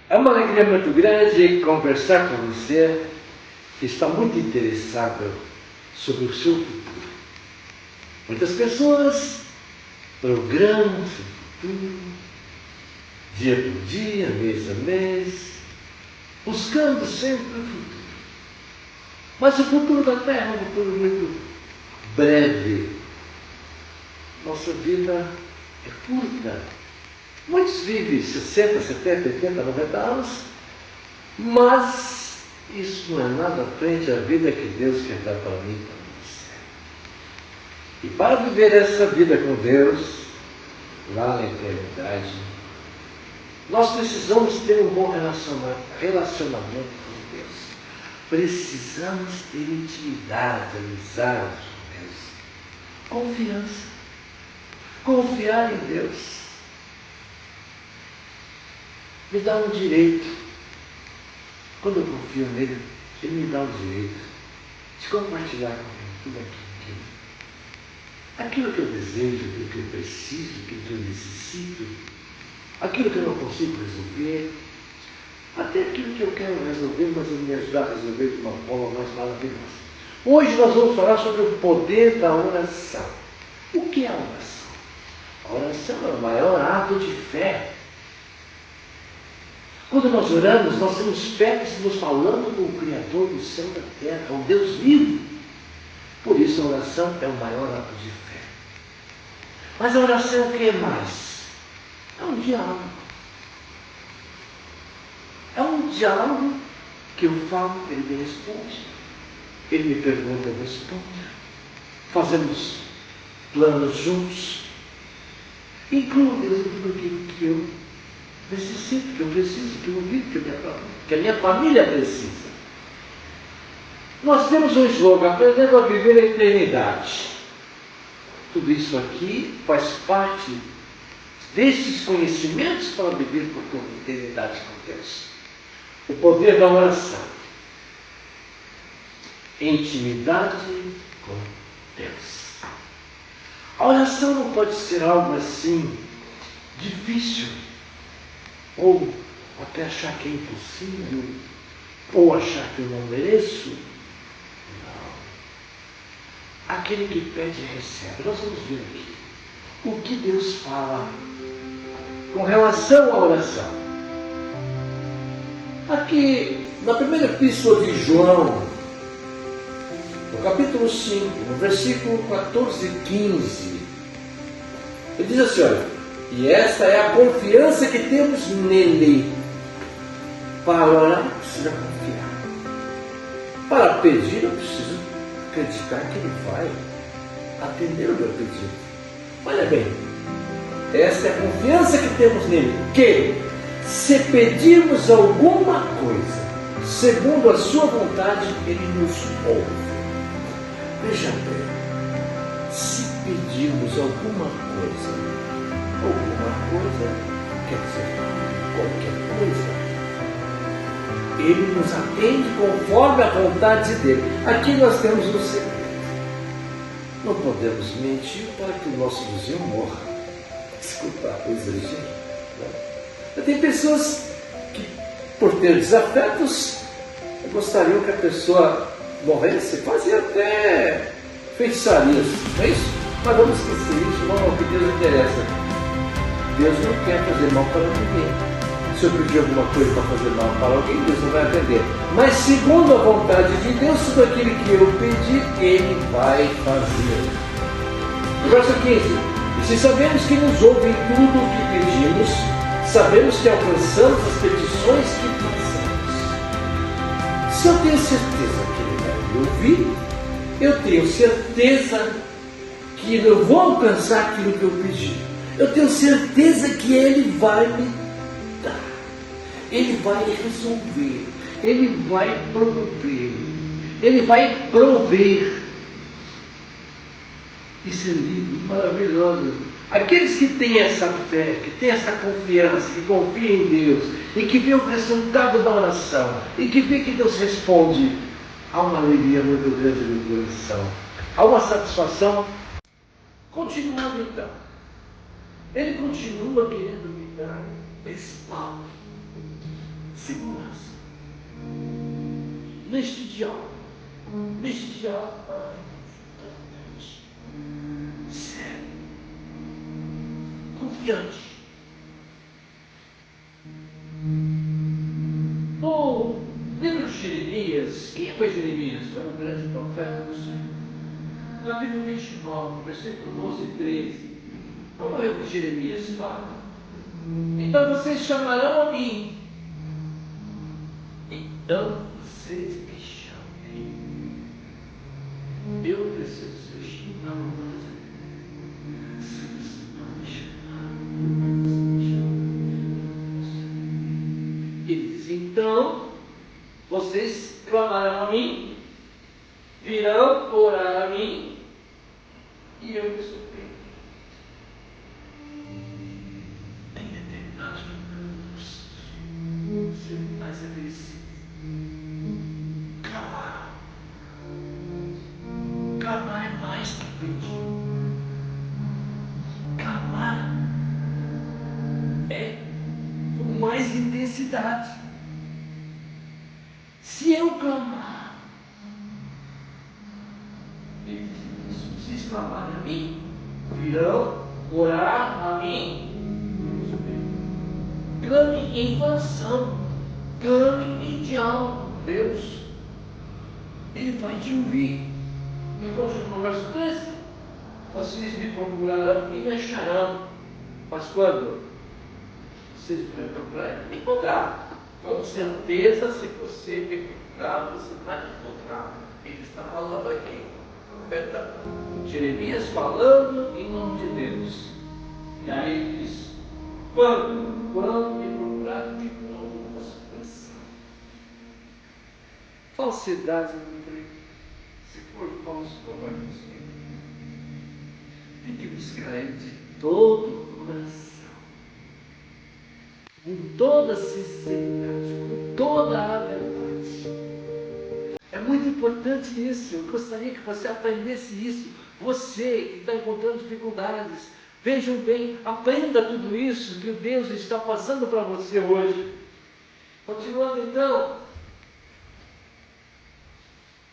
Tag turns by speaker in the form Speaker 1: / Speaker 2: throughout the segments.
Speaker 1: É uma alegria muito grande conversar com você que está muito interessado sobre o seu futuro. Muitas pessoas programam o seu futuro, dia por dia, mês a mês, buscando sempre o futuro. Mas o futuro da Terra é um futuro muito breve. Nossa vida é curta. Muitos vivem 60, 70, 80, 90 anos, mas isso não é nada frente à vida que Deus quer dar para mim e para você. E para viver essa vida com Deus, lá na eternidade, nós precisamos ter um bom relacionamento com Deus. Precisamos ter intimidade, amizade com Deus. Confiança. Confiar em Deus. Me dá um direito. Quando eu confio nele, ele me dá o direito de compartilhar comigo tudo aquilo que eu desejo, aquilo que eu preciso, aquilo que eu necessito, aquilo que eu não consigo resolver, até aquilo que eu quero resolver, mas ele me ajudar a resolver de uma forma mais maravilhosa. Hoje nós vamos falar sobre o poder da oração. O que é a oração? A oração é o maior ato de fé. Quando nós oramos, nós temos fé que estamos falando com o Criador do céu e da terra, o Deus vivo. Por isso a oração é o maior ato de fé. Mas a oração é o que mais? É um diálogo. É um diálogo que eu falo, ele me responde. Ele me pergunta, eu respondo. Fazemos planos juntos. Incluo Deus em tudo aquilo que eu necessito, que eu preciso, que eu vivo, que a minha família precisa. Nós temos um slogan, aprendendo a viver a eternidade. Tudo isso aqui faz parte desses conhecimentos para viver por toda a eternidade com Deus. O poder da oração. Intimidade com Deus. A oração não pode ser algo assim difícil, ou até achar que é impossível, ou achar que eu não mereço. Não. Aquele que pede recebe. Nós vamos ver aqui o que Deus fala com relação à oração. Aqui, na primeira epístola de João, no capítulo 5, no versículo 14 e 15, ele diz assim, olha, e esta é a confiança que temos nele. Para orar, eu preciso confiar. Para pedir, eu preciso acreditar que ele vai atender o meu pedido. Olha bem, esta é a confiança que temos nele, que se pedirmos alguma coisa, segundo a sua vontade, ele nos ouve. Veja bem, se pedirmos alguma coisa quer dizer qualquer coisa, ele nos atende conforme a vontade dele. Aqui nós temos um segredo. Não podemos mentir para que o nosso vizinho morra. Desculpa o exagero. Tem pessoas que, por ter desafetos, gostariam que a pessoa morresse, fazia até feitiçarias, não é isso? Mas vamos esquecer isso, não é o que Deus interessa. Deus não quer fazer mal para ninguém. Se eu pedir alguma coisa para fazer mal para alguém, Deus não vai atender. Mas segundo a vontade de Deus, tudo aquilo que eu pedir, Ele vai fazer. Verso 15. E se sabemos que nos ouve em tudo o que pedimos, sabemos que alcançamos as petições que fazemos. Se eu tenho certeza que Ele vai me ouvir, eu tenho certeza que eu vou alcançar aquilo que eu pedi. Eu tenho certeza que Ele vai me dar. Ele vai resolver. Ele vai promover. Ele vai prover. Isso é lindo, maravilhoso. Aqueles que têm essa fé, que têm essa confiança, que confiam em Deus, e que vê o resultado da oração, e que vê que Deus responde, há uma alegria muito grande no coração. Há uma satisfação. Continuando então. Ele continua querendo me dar respaldo. segurança. Neste diálogo, sério, confiante. No livro de Jeremias, quem foi Jeremias? Foi um grande profeta do Senhor. Capítulo 29, versículo 12 e 13. Vamos ver o que Jeremias fala. Então vocês chamarão a mim. Então vocês me chamem. Eu preciso ser chamado. Ele diz, então vocês clamarão a mim, virão orar a mim, e eu me surpreendo. Tem determinados momentos ser mais agressivo. Clamar é mais que pedir. Clamar é com mais intensidade. Se eu clamar, se vocês clamarem a mim, virão orar a mim. Clame em oração, clame em diálogo com Deus. Ele vai te ouvir. No verso 13, vocês me procurarão e me acharão. Mas quando vocês me procurarem, me encontrar. Com certeza, se você me procurar, você vai me encontrar. Ele está falando aqui. Profeta Jeremias falando em nome de Deus. E aí ele diz, quando me procurar, me encontrar. Falsidade no emprego. Se for falso, não vai conseguir. Tem que buscar ele de todo o coração, com toda a sinceridade, com toda a verdade. É muito importante isso. Eu gostaria que você aprendesse isso. Você que está encontrando dificuldades, vejam bem, aprenda tudo isso que Deus está passando para você hoje. Continuando então,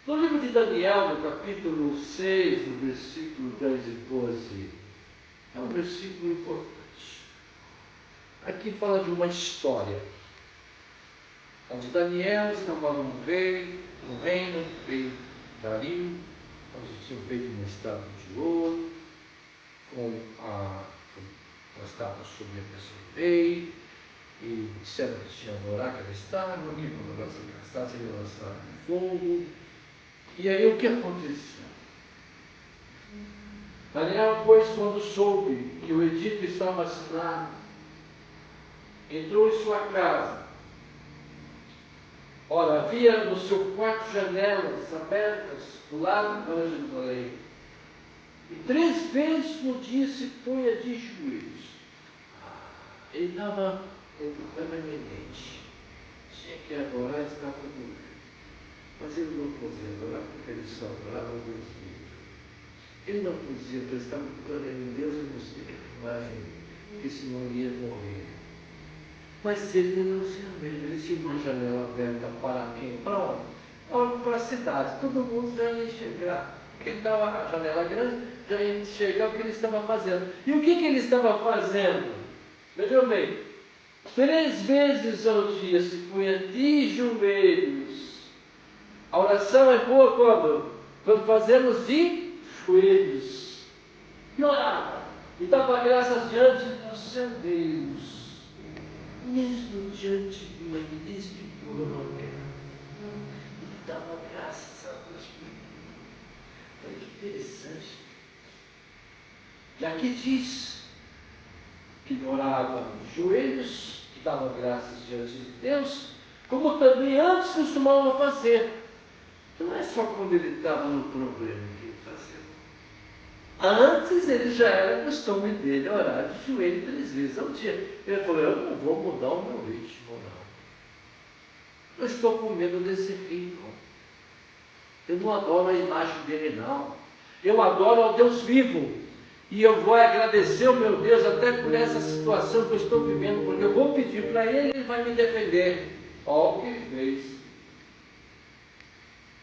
Speaker 1: no livro de Daniel, no capítulo 6, no versículo 10 e 12, é um versículo importante. Aqui fala de uma história, onde Daniel estava num reino, rei Dario, onde tinha feito uma estátua de ouro, com a estátua sobre a pessoa do rei, e disseram que tinha adorar aquela estátua, que quando lançou aquela estátua, ele lançava fogo. E aí o que aconteceu? Daniel, pois, quando soube que o edito estava assinado, entrou em sua casa. Ora, havia no seu quarto janelas abertas do lado para Jerusalém. E 3 vezes por dia se punha de joelhos. Ele estava com um problema eminente. Tinha que adorar a estátua do rei. Mas ele não podia adorar porque ele só adorava o Deus vivo. Ele não podia prestar glória em Deus e nos imagem, porque senão ele ia morrer. Mas ele não se vendo, ele tinha uma janela aberta para quem? Para onde? Para a cidade. Todo mundo já ia enxergar. Porque ele estava a janela grande, já ia enxergar o que ele estava fazendo. E o que ele estava fazendo? Vejam bem, 3 vezes ao dia se punha de joelhos. A oração é boa quando? Quando fazemos de joelhos. E orava. E dava graças diante do seu Deus. Mesmo diante de uma evidência de glória. Ele dava graças a Deus. Olha que interessante. E aqui diz que ele orava de joelhos, que dava graças diante de Deus, como também antes costumava fazer. Não é só quando ele estava no problema que ele fazia. Antes ele já era costume dele orar de joelho 3 vezes ao dia. Ele falou, eu não vou mudar o meu ritmo, não. Eu estou com medo desse fim, não. Eu não adoro a imagem dele, não. Eu adoro ao Deus vivo. E eu vou agradecer ao meu Deus até por essa situação que eu estou vivendo, porque eu vou pedir para ele, ele vai me defender. Olha o que ele fez.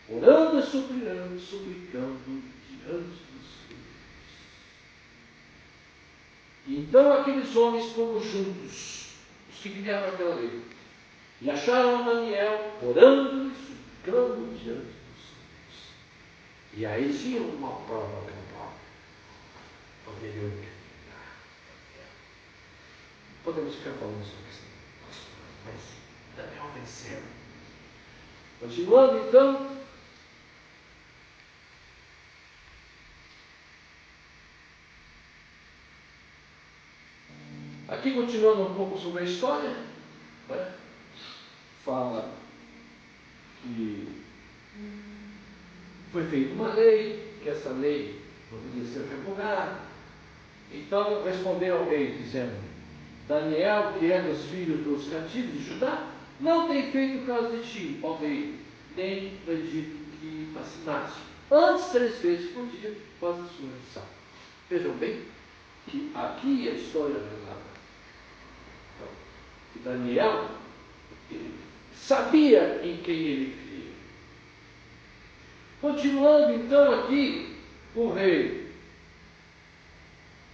Speaker 1: Orando e suplicando diante dos filhos. E então aqueles homens foram juntos, os que criaram aquela lei, e acharam Daniel orando e suplicando diante dos filhos. E aí tinha uma prova global. Poderia Podemos ficar falando sobre isso, mas Daniel venceu. Continuando então, aqui continuando um pouco sobre a história, né? Fala que foi feita uma lei, que essa lei não podia ser revogada. Então respondeu ao rei, dizendo: Daniel, que é dos filhos dos cativos de Judá, não tem feito caso de ti, ó rei, nem acredito que assinaste antes 3 vezes por dia faz a sua missão. Vejam bem que aqui a história relata então, que Daniel ele sabia em quem ele cria. Continuando então aqui, o rei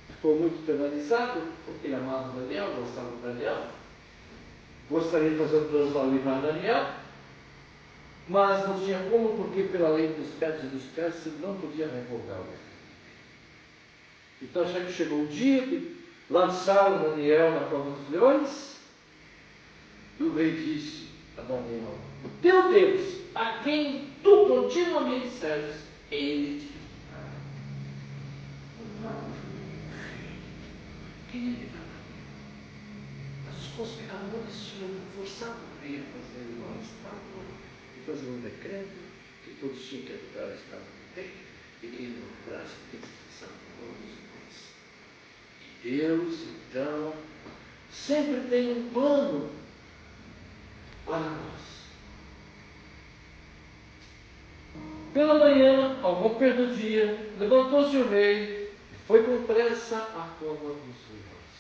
Speaker 1: ficou muito penalizado, porque ele amava Daniel, gostava de Daniel, gostaria de fazer um plano para livrar Daniel, mas não tinha como, porque pela lei dos persas ele não podia revogar o decreto. Então chegou o dia que lançaram Daniel na cova dos leões, e o rei disse a Daniel: o teu Deus, a quem tu continuamente serves, ele te livrará. Quem ele livrará? Os conspiradores tinham forçado o rei a fazer uma estátua e fazer um decreto que todos tinham que adorar a estátua do rei e que ele não lograsse a destruição dos homens. E Deus, então, sempre tem um plano para nós. Pela manhã, ao romper do dia, levantou-se o rei e foi com pressa à cova dos leões.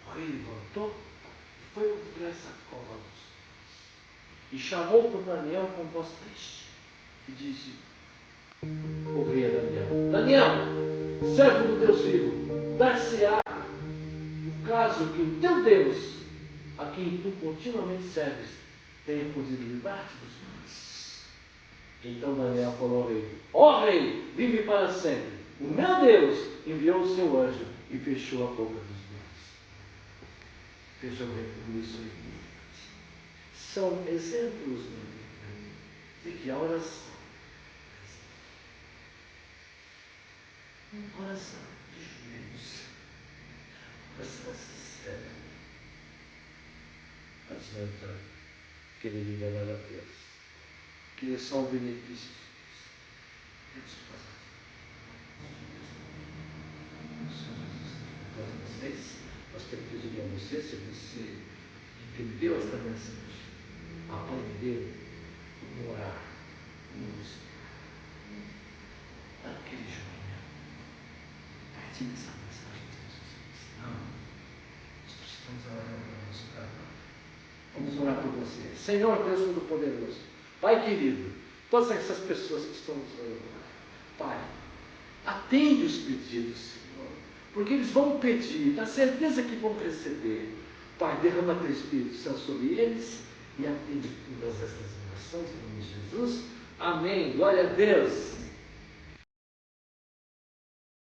Speaker 1: O rei levantou e foi com pressa à cova dos leões. E chamou por Daniel com voz triste e disse: o rei a Daniel: Daniel, servo do Deus vivo, dar-se-á o caso que o teu Deus, a quem tu continuamente serves, tenha podido livrar-te dos males. Então Daniel falou ao rei: ó rei, vive para sempre. O meu Deus enviou o seu anjo e fechou a boca dos leões. Veja bem como isso é. São exemplos de que a oração de joelhos, oração sincera, adianta querer enganar a Deus, querer só o benefício de Deus. Deus faz nós queremos pedir a você, se você entendeu esta mensagem, aprender a orar, como você naquele joelho, partilhe essa mensagem com as pessoas. Não, nós precisamos orar para nosso canal. Vamos orar por você. Senhor Deus Todo-Poderoso, Pai querido, todas essas pessoas que estão nos orando, Pai, atende os pedidos, Senhor, porque eles vão pedir, na certeza que vão receber. Pai, derrama teu Espírito Santo sobre eles e atende todas essas orações em nome de Jesus. Amém. Glória a Deus.